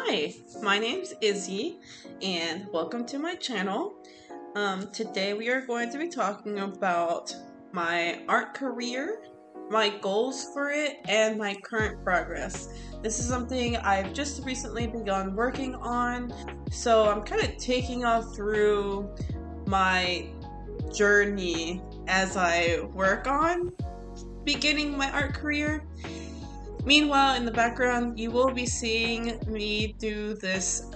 Hi, my name's Izzy and welcome to my channel. Today we are going to be talking about my art career, my goals for it, and my current progress. This is something I've just recently begun working on, so I'm kind of taking y'all through my journey as I work on beginning my art career. Meanwhile, in the background, you will be seeing me do this,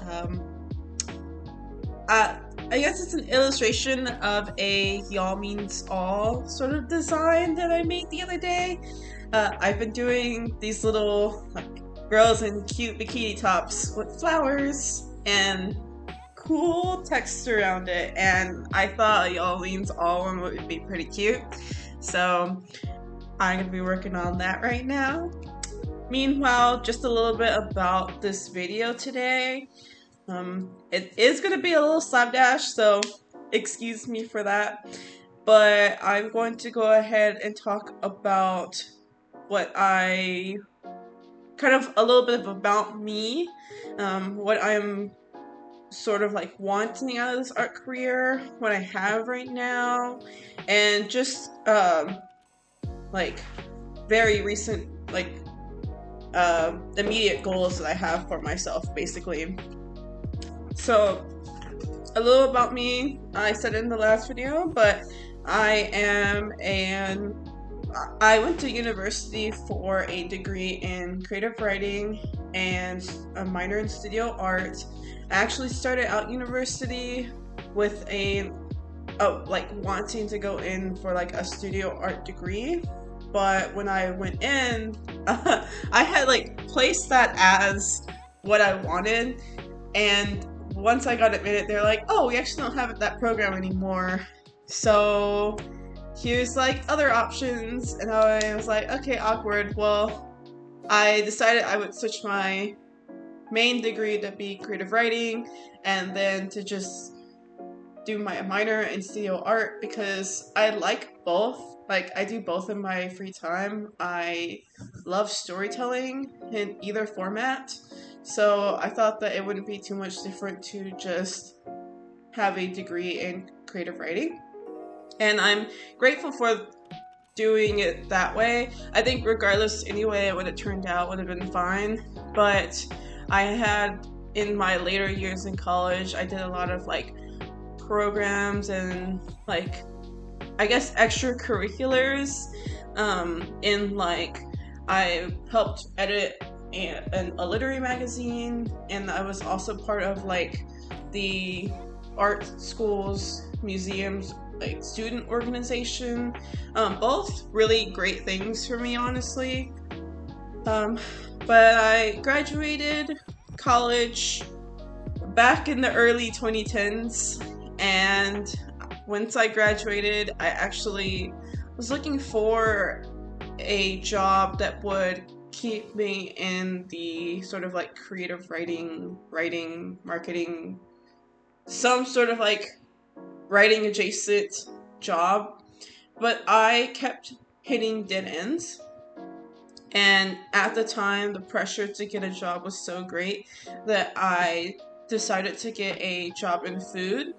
I guess it's an illustration of a y'all means all sort of design that I made the other day. I've been doing these little, girls in cute bikini tops with flowers and cool text around it, and I thought y'all means all one would be pretty cute. So, I'm gonna be working on that right now. Meanwhile, just a little bit about this video today. It is going to be a little slapdash, so excuse me for that. But I'm going to go ahead and talk about what I kind of a little bit about me, what I'm sort of like wanting out of this art career, what I have right now, and just like very recent immediate goals that I have for myself, basically. So, a little about me, I said in the last video, but I went to university for a degree in creative writing and a minor in studio art. I actually started out university with wanting to go in for like a studio art degree, but when I went in, I had placed that as what I wanted, and once I got admitted, they're like, oh, we actually don't have that program anymore, so here's other options. And I was like, okay, awkward. Well, I decided I would switch my main degree to be creative writing and then to just do my minor in studio art, because I like both. I do both in my free time. I love storytelling in either format, so I thought that it wouldn't be too much different to just have a degree in creative writing. And I'm grateful for doing it that way. I think regardless anyway, what it turned out would have been fine. But I had, in my later years in college, I did a lot of programs and I guess extracurriculars, I helped edit a literary magazine, and I was also part of the art schools, museums, student organization. Both really great things for me, honestly. But I graduated college back in the early 2010s, and once I graduated, I actually was looking for a job that would keep me in the sort of creative writing, marketing, some sort of writing adjacent job. But I kept hitting dead ends. And at the time, the pressure to get a job was so great that I decided to get a job in food,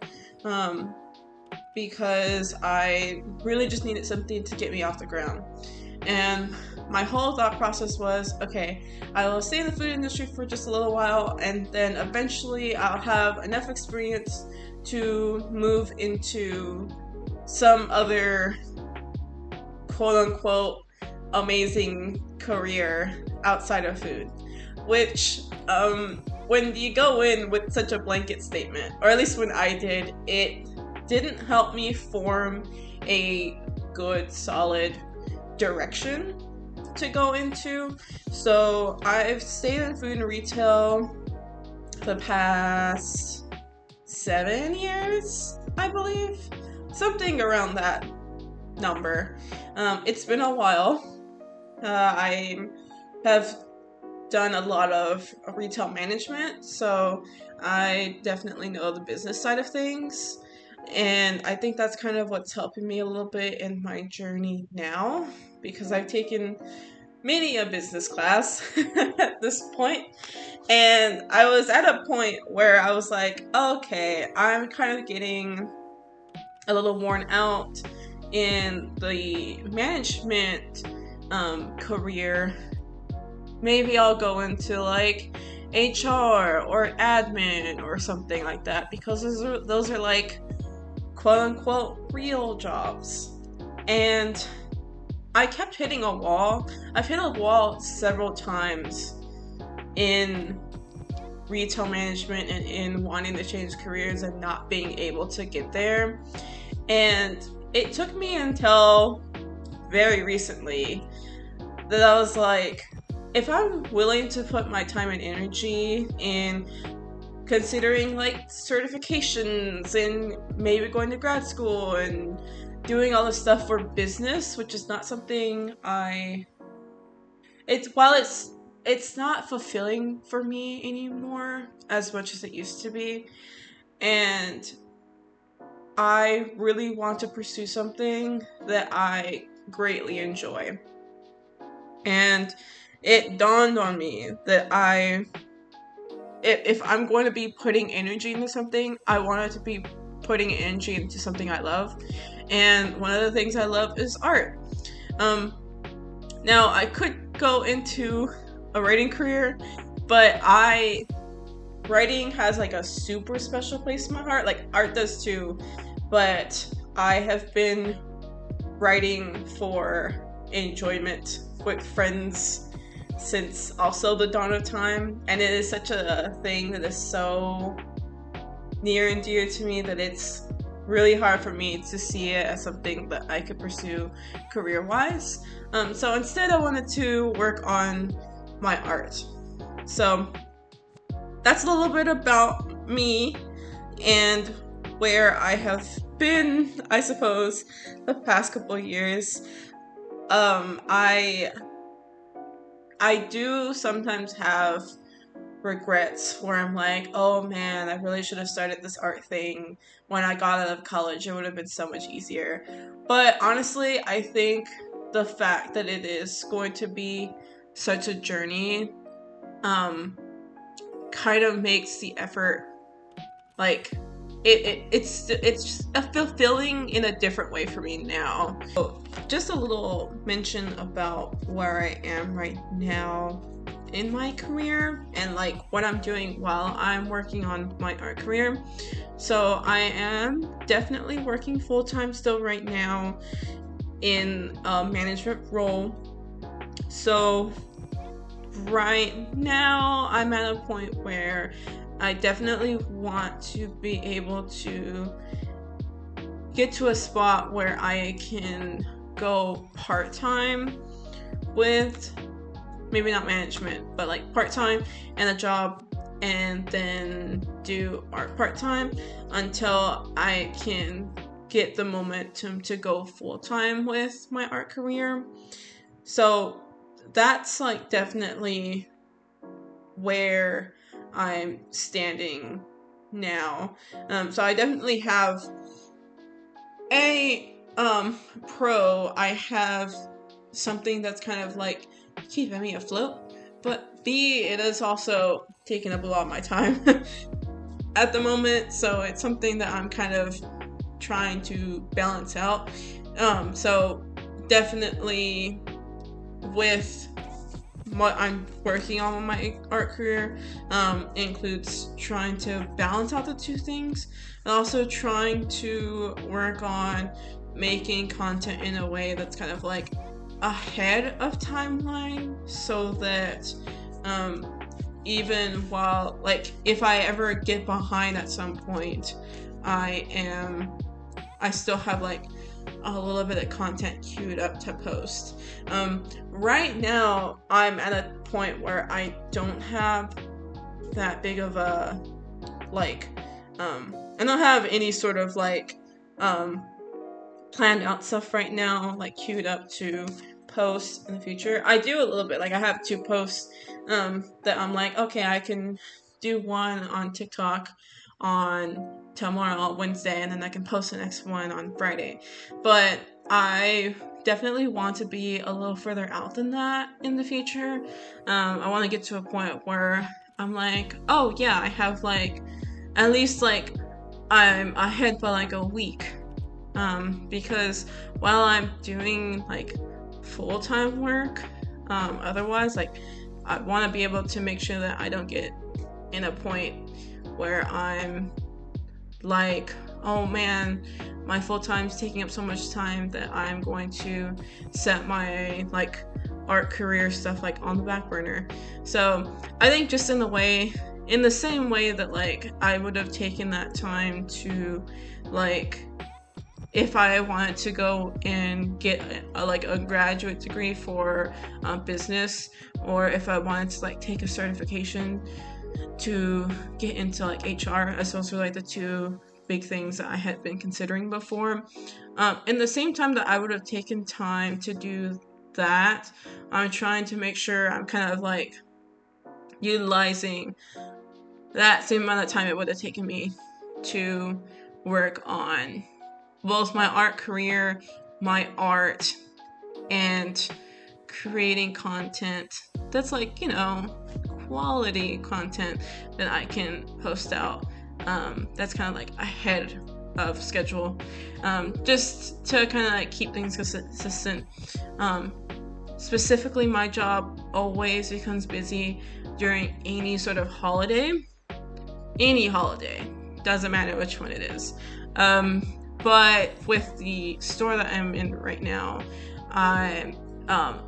because I really just needed something to get me off the ground. And my whole thought process was, okay, I will stay in the food industry for just a little while, and then eventually I'll have enough experience to move into some other quote-unquote amazing career outside of food. Which, when you go in with such a blanket statement, or at least when I did, it didn't help me form a good, solid direction to go into. So I've stayed in food and retail the past 7 years, I believe. Something around that number. It's been a while. I have done a lot of retail management, so I definitely know the business side of things. And I think that's kind of what's helping me a little bit in my journey now, because I've taken many a business class at this point. And I was at a point where I was like, okay, I'm kind of getting a little worn out in the management career. Maybe I'll go into like HR or admin or something like that, because those are like quote unquote real jobs. And I kept hitting a wall. I've hit a wall several times in retail management and in wanting to change careers and not being able to get there. And it took me until very recently that I was like, if I'm willing to put my time and energy in considering like certifications and maybe going to grad school and doing all this stuff for business, which is not something it's not fulfilling for me anymore as much as it used to be. And I really want to pursue something that I greatly enjoy. And it dawned on me that if I'm going to be putting energy into something, I want it to be putting energy into something I love. And one of the things I love is art. Now I could go into a writing career, but writing has like a super special place in my heart. Like art does too, but I have been writing for enjoyment with friends since also the dawn of time, and it is such a thing that is so near and dear to me that it's really hard for me to see it as something that I could pursue career-wise. So instead I wanted to work on my art. So that's a little bit about me and where I have been, I suppose, the past couple of years. I do sometimes have regrets where I'm like, oh man, I really should have started this art thing when I got out of college. It would have been so much easier. But honestly, I think the fact that it is going to be such a journey kind of makes the effort like it's fulfilling in a different way for me now. So just a little mention about where I am right now in my career and like what I'm doing while I'm working on my art career. So I am definitely working full-time still right now in a management role. So right now I'm at a point where I definitely want to be able to get to a spot where I can go part-time with maybe not management, but like part-time and a job, and then do art part-time until I can get the momentum to go full-time with my art career. So that's like definitely where I'm standing now. So I definitely have a pro. I have something that's kind of like keeping me afloat, but B, it is also taking up a lot of my time at the moment. So it's something that I'm kind of trying to balance out. So definitely with what I'm working on in my art career includes trying to balance out the two things and also trying to work on making content in a way that's kind of like ahead of timeline, so that even while like if I ever get behind at some point, I still have like a little bit of content queued up to post. Right now, I'm at a point where I don't have that big of a, like, I don't have any sort of, like, planned out stuff right now, like, queued up to post in the future. I do a little bit, like, I have 2 posts, that I'm like, okay, I can do one on TikTok on tomorrow, Wednesday, and then I can post the next one on Friday. But I definitely want to be a little further out than that in the future. I want to get to a point where I'm like, oh yeah, I have like at least like I'm ahead by like a week. Because while I'm doing like full-time work, otherwise like I want to be able to make sure that I don't get in a point where I'm like, oh man, my full time's taking up so much time that I'm going to set my like art career stuff like on the back burner. So I think just in the same way that like I would have taken that time to like if I wanted to go and get like a graduate degree for business, or if I wanted to like take a certification to get into like HR, as those were like the two big things that I had been considering before. In the same time that I would have taken time to do that, I'm trying to make sure I'm kind of like utilizing that same amount of time it would have taken me to work on both my art career, my art, and creating content that's like, quality content that I can post out. That's kind of like ahead of schedule, just to kind of like keep things consistent. Specifically, my job always becomes busy during any sort of holiday. Any holiday, doesn't matter which one it is. But with the store that I'm in right now, I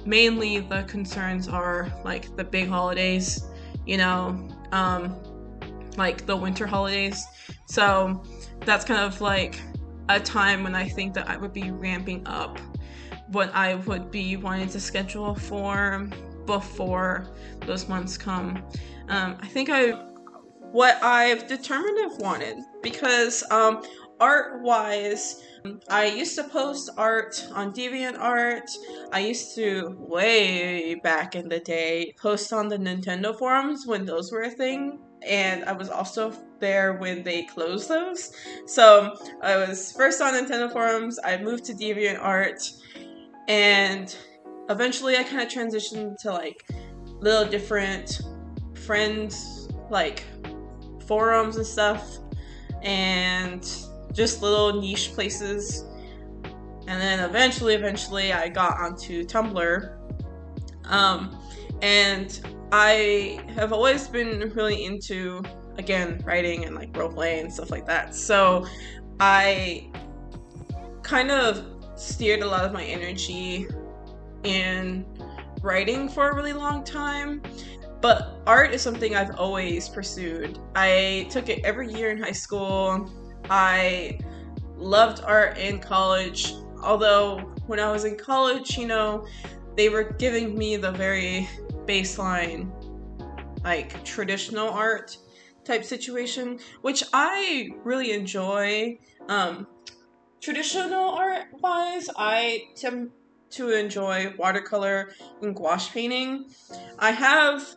mainly the concerns are like the big holidays, like the winter holidays. So that's kind of like a time when I think that I would be ramping up what I would be wanting to schedule for before those months come. I think what I've determined I've wanted, because art wise, I used to post art on DeviantArt. I used to, way back in the day, post on the Nintendo forums when those were a thing, and I was also there when they closed those. So I was first on Nintendo forums, I moved to DeviantArt, and eventually I kind of transitioned to like little different friends like forums and stuff, and just little niche places. And then eventually I got onto Tumblr. And I have always been really into, again, writing and like roleplay and stuff like that. So I kind of steered a lot of my energy in writing for a really long time. But art is something I've always pursued. I took it every year in high school. I loved art in college, although when I was in college, they were giving me the very baseline, like traditional art type situation, which I really enjoy. Traditional art wise, I tend to enjoy watercolor and gouache painting. I have,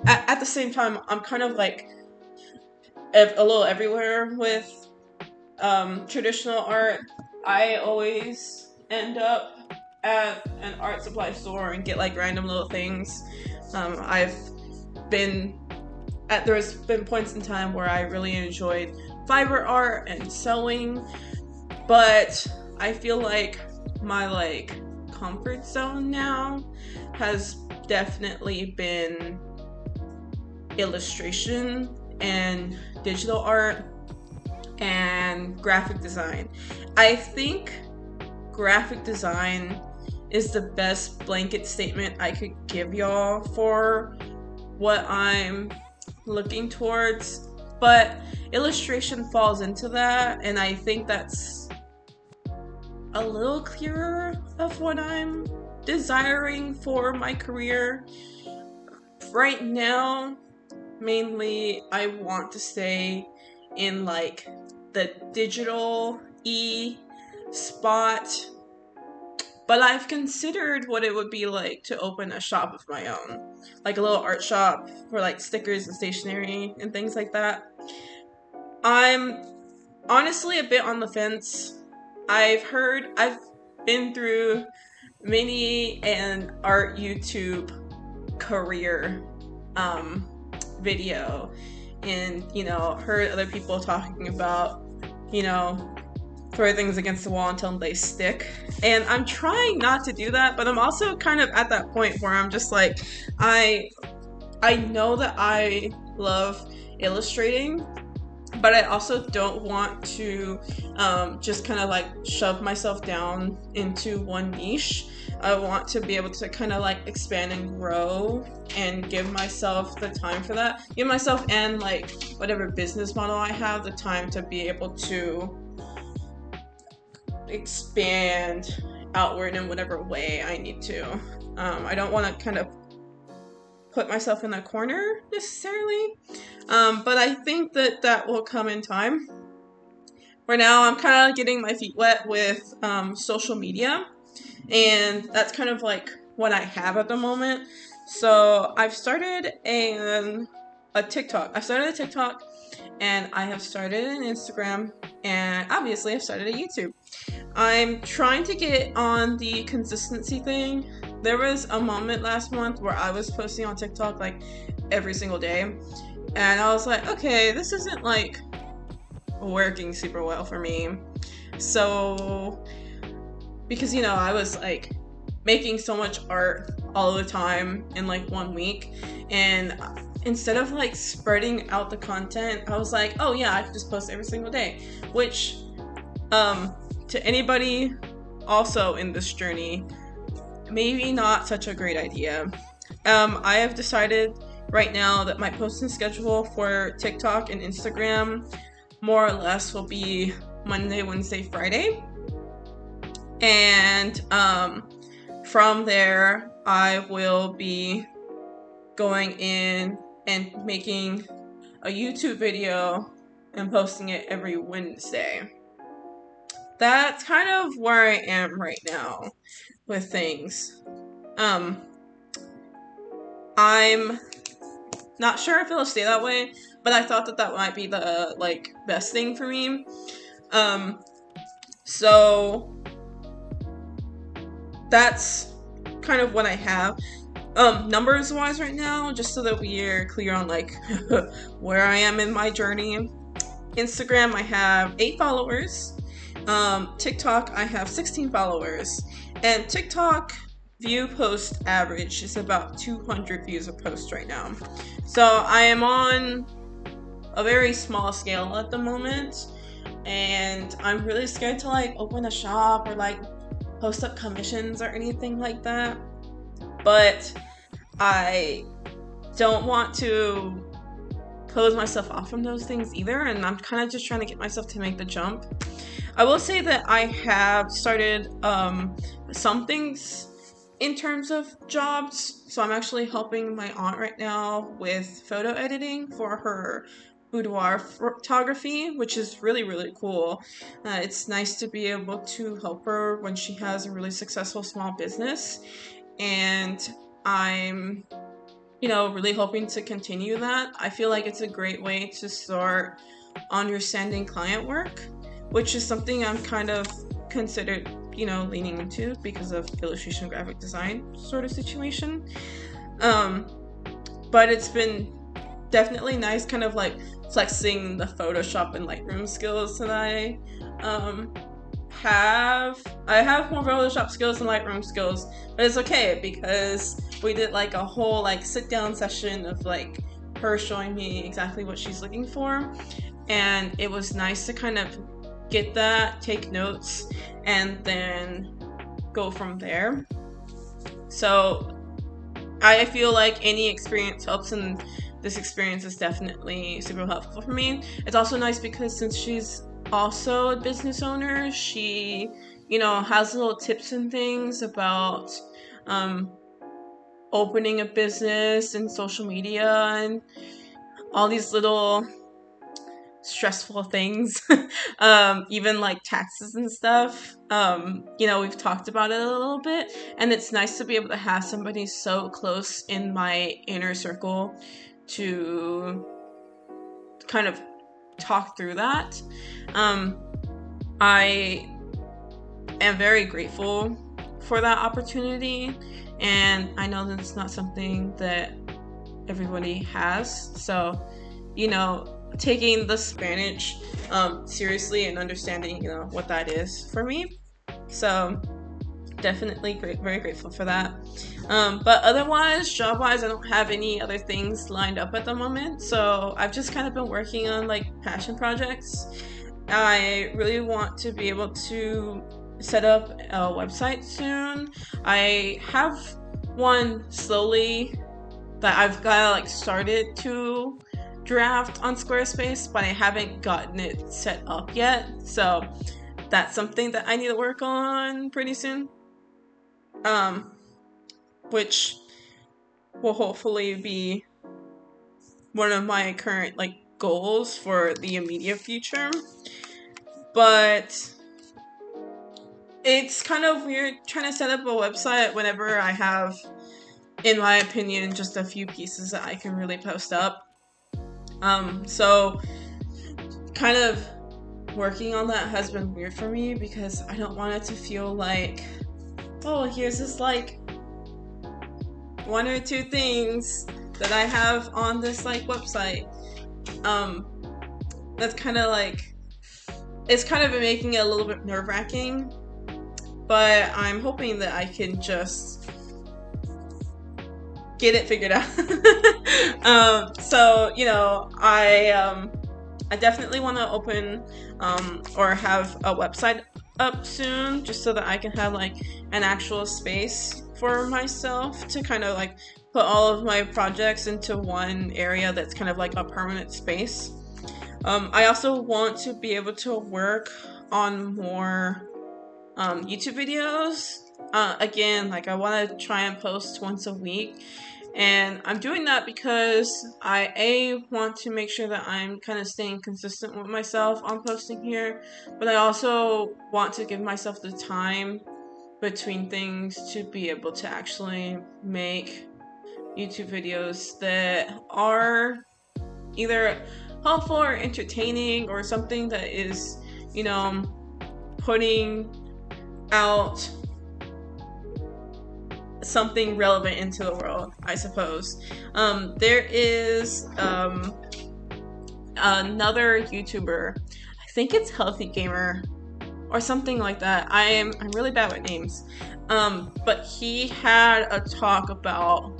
at the same time, I'm kind of like a little everywhere with traditional art. I always end up at an art supply store and get like random little things. I've been there's been points in time where I really enjoyed fiber art and sewing, but I feel like my like comfort zone now has definitely been illustration and digital art and graphic design. I think graphic design is the best blanket statement I could give y'all for what I'm looking towards, but illustration falls into that, and I think that's a little clearer of what I'm desiring for my career. Right now, mainly I want to stay in like the digital spot, but I've considered what it would be like to open a shop of my own, like a little art shop for like stickers and stationery and things like that. I'm honestly a bit on the fence. I've been through mini and art YouTube career video, and heard other people talking about throw things against the wall until they stick. And I'm trying not to do that, but I'm also kind of at that point where I'm just like, I know that I love illustrating, but I also don't want to just kind of like shove myself down into one niche. I want to be able to kind of like expand and grow and give myself the time for that. Give myself and like whatever business model I have the time to be able to expand outward in whatever way I need to. I don't want to kind of put myself in that corner necessarily, but I think that will come in time. For now, I'm kind of getting my feet wet with social media, and that's kind of like what I have at the moment. So I've started a TikTok. I started a TikTok, and I have started an Instagram, and obviously I've started a YouTube. I'm trying to get on the consistency thing. There was a moment last month where I was posting on TikTok like every single day, and I was like, okay, this isn't like working super well for me. So, because I was like making so much art all the time in like 1 week, and instead of like spreading out the content, I was like, oh yeah, I could just post every single day, which to anybody also in this journey, maybe not such a great idea. I have decided right now that my posting schedule for TikTok and Instagram more or less will be Monday, Wednesday, Friday. And from there, I will be going in and making a YouTube video and posting it every Wednesday. That's kind of where I am right now with things. I'm not sure if it'll stay that way, but I thought that might be the like best thing for me. So that's kind of what I have. Numbers wise right now, just so that we are clear on like where I am in my journey. Instagram, I have 8 followers. TikTok, I have 16 followers. And TikTok view post average is about 200 views a post right now. So I am on a very small scale at the moment, and I'm really scared to like open a shop or like post up commissions or anything like that. But I don't want to close myself off from those things either, and I'm kind of just trying to get myself to make the jump. I will say that I have started some things in terms of jobs. So I'm actually helping my aunt right now with photo editing for her boudoir photography, which is really, really cool. It's nice to be able to help her when she has a really successful small business, and I'm really hoping to continue that. I feel like it's a great way to start understanding client work, which is something I'm kind of considered, leaning into because of illustration graphic design sort of situation. But it's been definitely nice kind of like flexing the Photoshop and Lightroom skills that I have. I have more Photoshop skills and Lightroom skills, but it's okay because we did like a whole like sit down session of like her showing me exactly what she's looking for, and it was nice to kind of get that, take notes, and then go from there. So I feel like any experience helps, and this experience is definitely super helpful for me. It's also nice because since she's also a business owner, she has little tips and things about opening a business and social media and all these little stressful things, even like taxes and stuff. We've talked about it a little bit, and it's nice to be able to have somebody so close in my inner circle to kind of talk through that. I am very grateful for that opportunity, and I know that it's not something that everybody has. So, taking the Spanish seriously and understanding, what that is for me. So definitely very grateful for that. But otherwise, job-wise, I don't have any other things lined up at the moment. So I've just kind of been working on like passion projects. I really want to be able to set up a website soon. I have one slowly that I've got like started to draft on Squarespace, but I haven't gotten it set up yet. So that's something that I need to work on pretty soon. Which will hopefully be one of my current like goals for the immediate future. But it's kind of weird trying to set up a website whenever I have, in my opinion, just a few pieces that I can really post up. So kind of working on that has been weird for me because I don't want it to feel like, oh, here's this like one or two things that I have on this like website. That's kind of like, it's kind of making it a little bit nerve-wracking, but I'm hoping that I can just get it figured out. So I definitely want to open or have a website up soon, just so that I can have like an actual space for myself to kind of like put all of my projects into one area that's kind of like a permanent space. I also want to be able to work on more YouTube videos. Again, like I want to try and post once a week, and I'm doing that because I want to make sure that I'm kind of staying consistent with myself on posting here, but I also want to give myself the time between things to be able to actually make YouTube videos that are either helpful or entertaining, or something that is, putting out something relevant into the world, I suppose. There is another YouTuber, I think it's Healthy Gamer or something like that. I'm really bad with names. But he had a talk about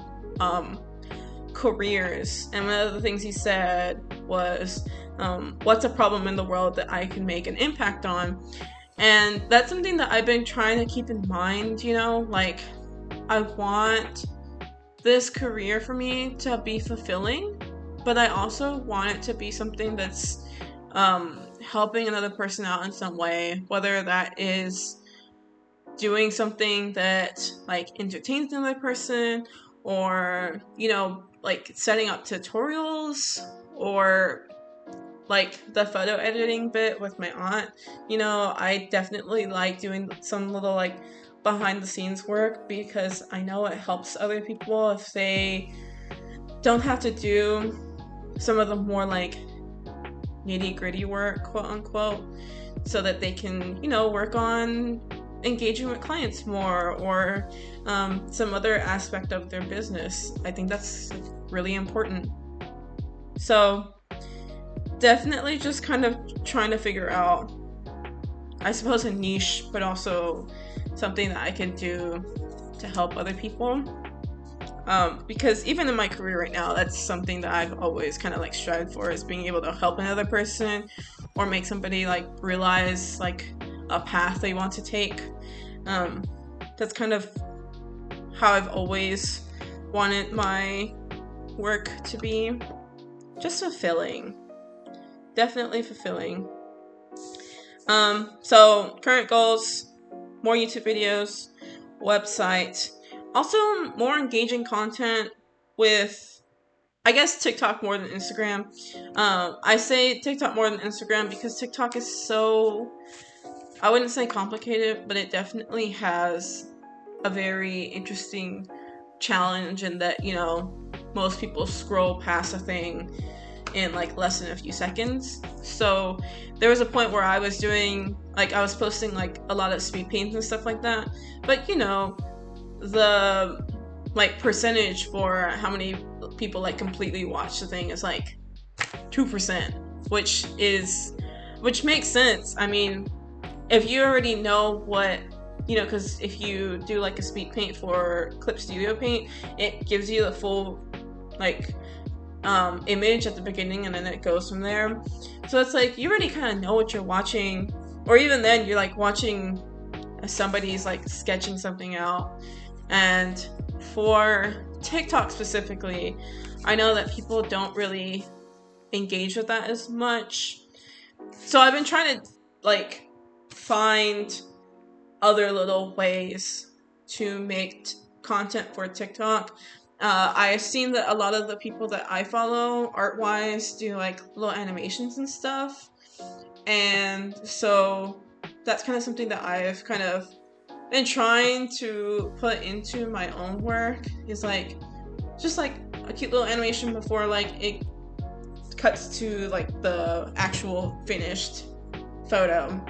careers, and one of the things he said was, what's a problem in the world that I can make an impact on? And that's something that I've been trying to keep in mind, like I want this career for me to be fulfilling, but I also want it to be something that's helping another person out in some way, whether that is doing something that like entertains another person, or like setting up tutorials, or like the photo editing bit with my aunt. I definitely like doing some little like behind the scenes work, because I know it helps other people if they don't have to do some of the more like nitty gritty work, quote unquote, so that they can, work on engaging with clients more, or some other aspect of their business. I think that's really important. So definitely just kind of trying to figure out, I suppose, a niche, but also something that I can do to help other people. Because even in my career right now, that's something that I've always kind of like strived for, is being able to help another person or make somebody like realize like a path they want to take. That's kind of how I've always wanted my work to be. Just fulfilling. Definitely fulfilling. So current goals: more YouTube videos, website, also more engaging content with, I guess, TikTok more than Instagram. I say TikTok more than Instagram because TikTok is so, I wouldn't say complicated, but it definitely has a very interesting challenge in that, most people scroll past a thing in like less than a few seconds. So there was a point where I was doing like I was posting like a lot of speed paints and stuff like that, but you know, the like percentage for how many people like completely watch the thing is like 2%, which makes sense. I mean, if you already know what, you know, because if you do like a speed paint for Clip Studio Paint, it gives you the full like image at the beginning, and then it goes from there. So it's like you already kind of know what you're watching, or even then you're like watching somebody's like sketching something out. And for TikTok specifically, I know that people don't really engage with that as much. So I've been trying to like find other little ways to make content for TikTok. I've seen that a lot of the people that I follow art-wise do like little animations and stuff. And so that's kind of something that I've kind of been trying to put into my own work, is like just like a cute little animation before like it cuts to like the actual finished photo.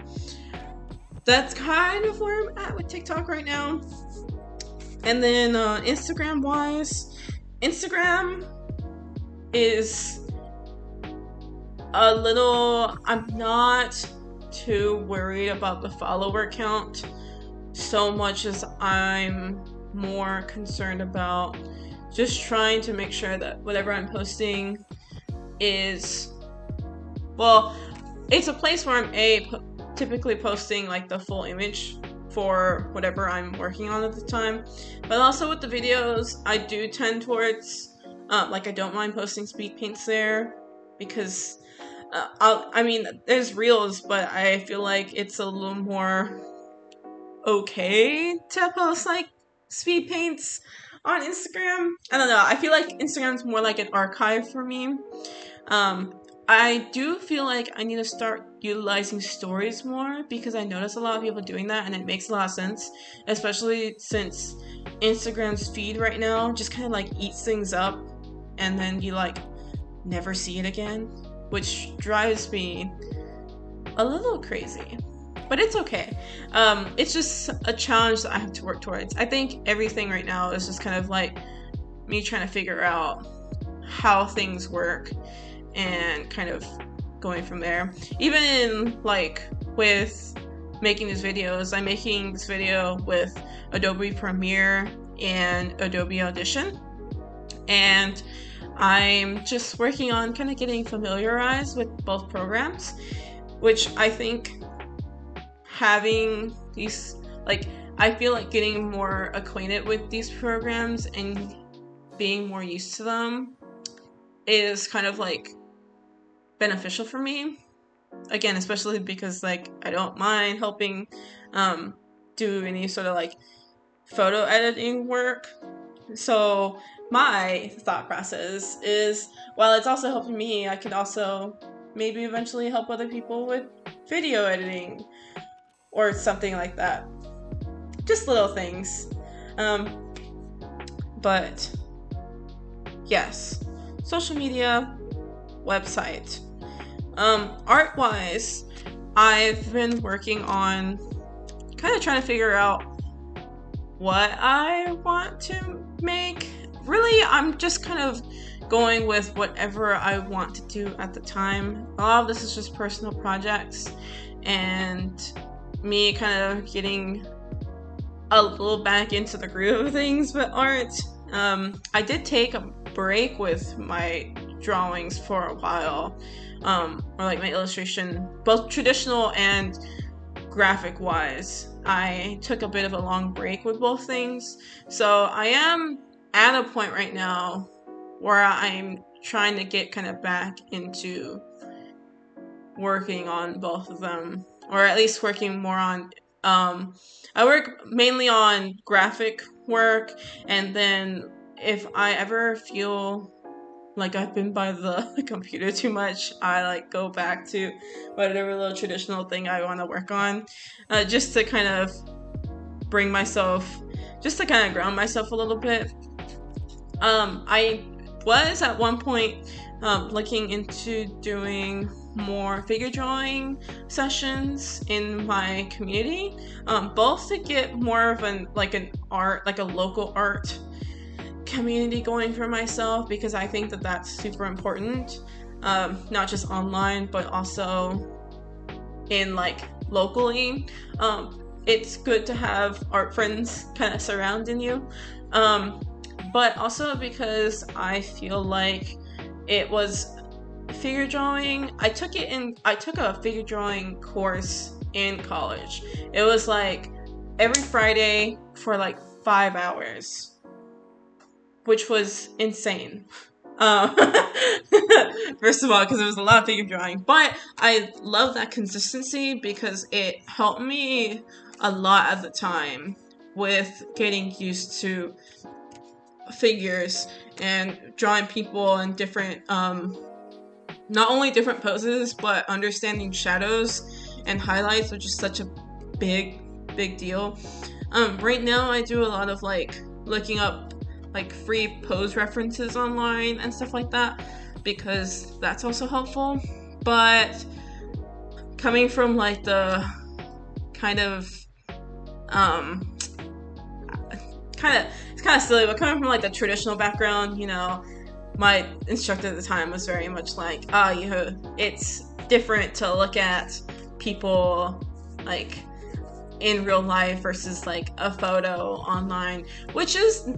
That's kind of where I'm at with TikTok right now. And then Instagram wise, Instagram is a little, I'm not too worried about the follower count so much as I'm more concerned about just trying to make sure that whatever I'm posting is, well, it's a place where I'm typically posting like the full image for whatever I'm working on at the time, but also with the videos I do tend towards like I don't mind posting speed paints there, because I mean there's reels, but I feel like it's a little more okay to post like speed paints on Instagram. I don't know, I feel like Instagram's more like an archive for me. I do feel like I need to start utilizing stories more, because I notice a lot of people doing that and it makes a lot of sense, especially since Instagram's feed right now just kind of like eats things up and then you like never see it again, which drives me a little crazy. But it's okay. It's just a challenge that I have to work towards. I think everything right now is just kind of like me trying to figure out how things work and kind of going from there. Even in like with making these videos, I'm making this video with Adobe Premiere and Adobe Audition, and I'm just working on kind of getting familiarized with both programs, which I think having these, like, I feel like getting more acquainted with these programs and being more used to them is kind of like beneficial for me. Again, especially because like I don't mind helping do any sort of like photo editing work. So my thought process is, while it's also helping me, I could also maybe eventually help other people with video editing or something like that. Just little things. But yes, social media, website. Art-wise, I've been working on kind of trying to figure out what I want to make. Really, I'm just kind of going with whatever I want to do at the time. A lot of this is just personal projects and me kind of getting a little back into the groove of things with art. I did take a break with my drawings for a while, or like my illustration, both traditional and graphic wise. I took a bit of a long break with both things, so I am at a point right now where I'm trying to get kind of back into working on both of them, or at least working more on I work mainly on graphic work, and then if I ever feel like I've been by the computer too much, I like go back to whatever little traditional thing I want to work on, just to kind of bring myself, just to kind of ground myself a little bit. I was at one point looking into doing more figure drawing sessions in my community, both to get more of an art, like a local art community going for myself, because I think that that's super important, not just online but also in like locally. It's good to have art friends kind of surrounding you, but also because I feel like it was figure drawing. I took a figure drawing course in college. It was like every Friday for like 5 hours, which was insane. Uh, First of all, because it was a lot of figure drawing, but I love that consistency because it helped me a lot at the time with getting used to figures and drawing people in different, not only different poses, but understanding shadows and highlights, which is such a big deal. Right now I do a lot of like looking up like free pose references online and stuff like that, because that's also helpful. But coming from like the kind of it's kind of silly, but coming from like the traditional background, you know, my instructor at the time was very much like, it's different to look at people like in real life versus like a photo online, which is,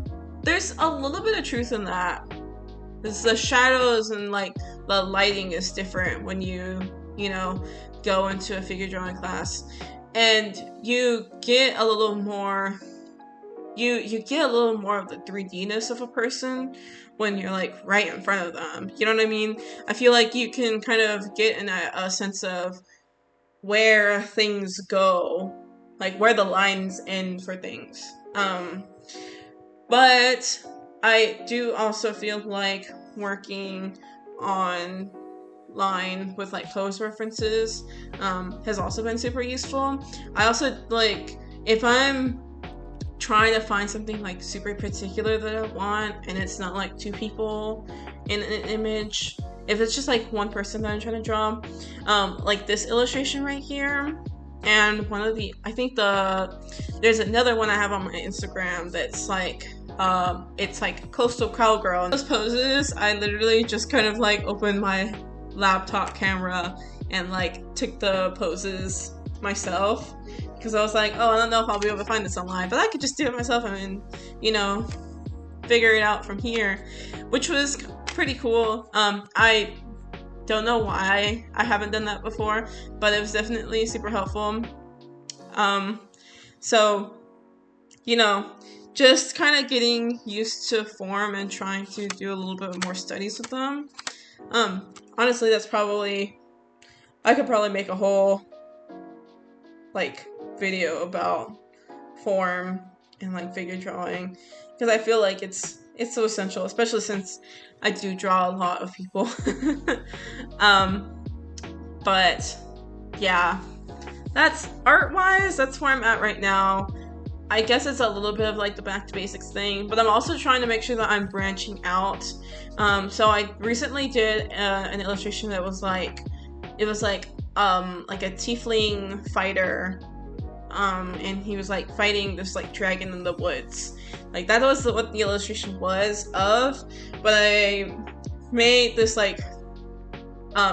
there's a little bit of truth in that. The shadows and like the lighting is different when you know, go into a figure drawing class, and you get a little more, you get a little more of the 3D-ness of a person when you're like right in front of them. You know what I mean? I feel like you can kind of get in a sense of where things go, like where the lines end for things. But I do also feel like working online with like pose references has also been super useful. I also like, if I'm trying to find something like super particular that I want and it's not like two people in an image, if it's just like one person that I'm trying to draw, like this illustration right here, and one of the, I think there's another one I have on my Instagram that's like, it's like Coastal Cowgirl. And those poses, I literally just kind of like opened my laptop camera and like took the poses myself, because I was like, oh, I don't know if I'll be able to find this online, but I could just do it myself and, you know, figure it out from here, which was pretty cool. I don't know why I haven't done that before, but it was definitely super helpful. So, you know, just kind of getting used to form and trying to do a little bit more studies with them. Honestly, that's probably, I could probably make a whole like video about form and like figure drawing, because I feel like it's so essential, especially since I do draw a lot of people. But yeah, that's art-wise, that's where I'm at right now. I guess it's a little bit of like the back to basics thing, but I'm also trying to make sure that I'm branching out. So I recently did an illustration that was like, it was like a tiefling fighter, and he was like fighting this like dragon in the woods. Like that was what the illustration was of, but I made this like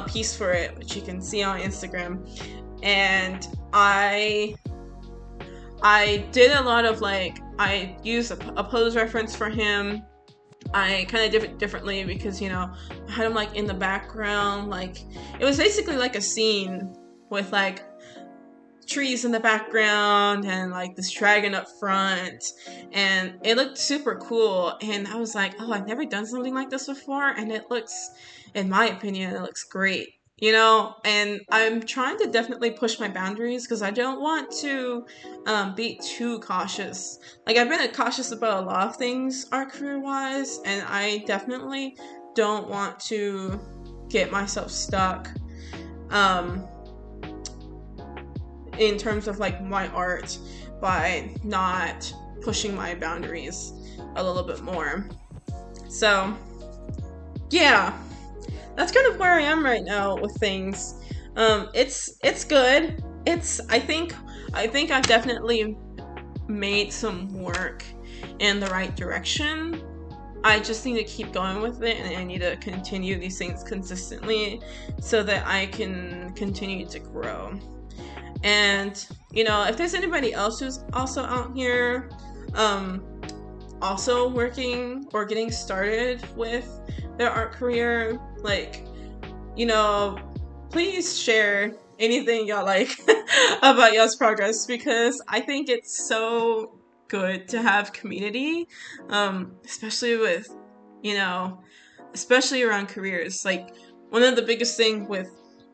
piece for it, which you can see on Instagram, and I did a lot of like, I used a pose reference for him. I kind of did it differently because, you know, I had him like in the background, like it was basically like a scene with like trees in the background and like this dragon up front, and it looked super cool. And I was like, oh, I've never done something like this before, and it looks, in my opinion, it looks great, you know. And I'm trying to definitely push my boundaries because I don't want to be too cautious. Like I've been cautious about a lot of things art career wise, and I definitely don't want to get myself stuck in terms of like my art by not pushing my boundaries a little bit more. So yeah, that's kind of where I am right now with things. It's good. I think I've definitely made some work in the right direction. I just need to keep going with it, and I need to continue these things consistently so that I can continue to grow. And if there's anybody else who's also out here, um, also working or getting started with their art career, like, you know, please share anything y'all like about y'all's progress, because I think it's so good to have community, especially with, you know, especially around careers. Like, one of the biggest thing with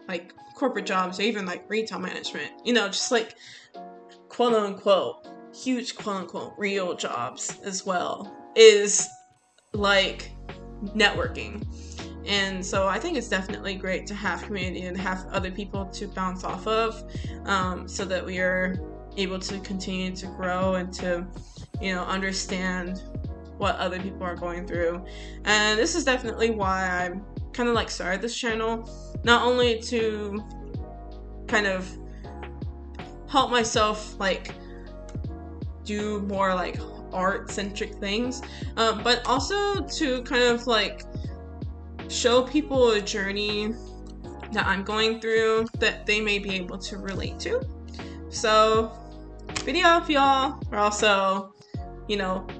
like corporate jobs or even like retail management, just like quote unquote huge quote unquote real jobs as well, is like networking. And so I think it's definitely great to have community and have other people to bounce off of, so that we are able to continue to grow and to, understand what other people are going through. And this is definitely why I'm kind of like started this channel, not only to kind of help myself like do more like art centric things, but also to kind of like show people a journey that I'm going through that they may be able to relate to. So, video if y'all are also,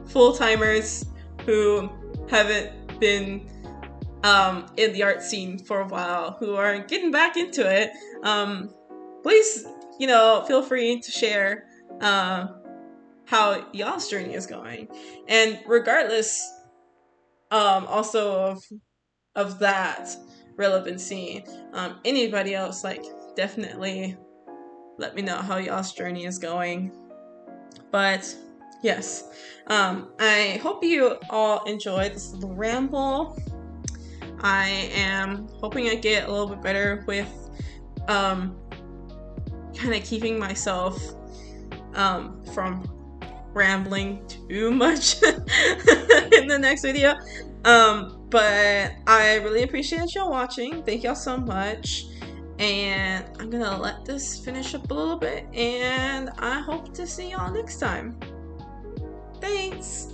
full-timers who haven't been in the art scene for a while, who are getting back into it, please, feel free to share how y'all's journey is going. And regardless, also of that relevancy, anybody else, like, definitely let me know how y'all's journey is going. But yes, I hope you all enjoyed this little ramble. I am hoping I get a little bit better with kind of keeping myself from rambling too much in the next video. But I really appreciate y'all watching. Thank y'all so much. And I'm gonna let this finish up a little bit, and I hope to see y'all next time. Thanks!